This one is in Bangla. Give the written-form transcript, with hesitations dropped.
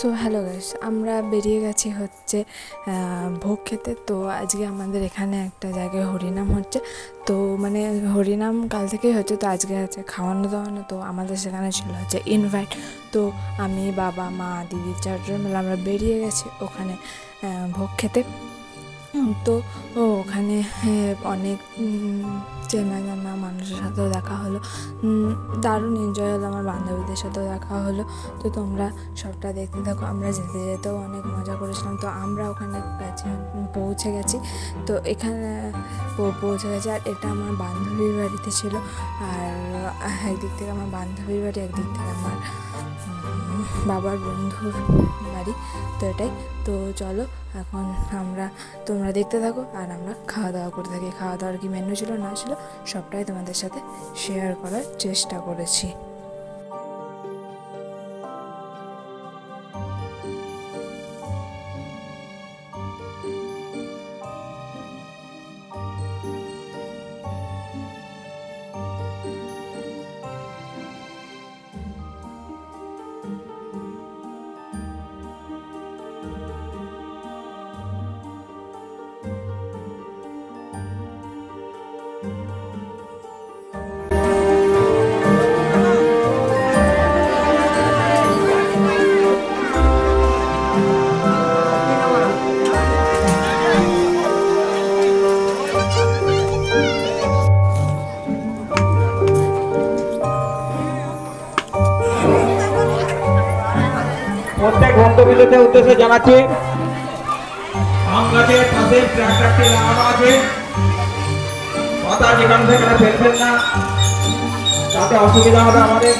সো হ্যালো গাইস, আমরা বেরিয়ে গেছি হচ্ছে ভোগ খেতে। তো আজকে আমাদের এখানে একটা জায়গায় হরিনাম হচ্ছে। তো মানে হরিনাম কাল থেকেই হচ্ছে, তো আজকে হচ্ছে খাওয়ানো দাওয়ানো। তো আমাদের সেখানে ছিল হচ্ছে ইনভাইট। তো আমি, বাবা, মা, দিদি চারজন মিলে আমরা বেরিয়ে গেছি ওখানে ভোগ খেতে। তো ওখানে অনেক চেনা জানা মানুষের সাথেও দেখা হলো, দারুণ এনজয় হলো, আমার বান্ধবীদের সাথেও দেখা হলো। তো তোমরা সবটা দেখতে থাকো। আমরা যেতে যেতেও অনেক মজা করেছিলাম। তো আমরা ওখানে পৌঁছে গেছি। তো এখানে পৌঁছে গেছি, আর এটা আমার বান্ধবীর বাড়িতে ছিল। আর একদিক থেকে আমার বান্ধবীর বাড়ি, একদিক থেকে আমার বাবার বন্ধুর বাড়ি। তো এটাই। তো চলো এখন তোমরা দেখতে থাকো, আর আমরা খাওয়া দাওয়া করতে থাকি। খাওয়া দাওয়ার কি মেনু ছিল না ছিল সবটাই তোমাদের সাথে শেয়ার করার চেষ্টা করেছি। প্রত্যেক ভক্তবৃন্দকে উদ্দেশ্যে জানাচ্ছি, আম গাছের পাশে ট্রাক্টরটি লাগানো আছে, পাতা যেখানে সেখানে ফেলবেন না, তাতে অসুবিধা হবে আমাদের।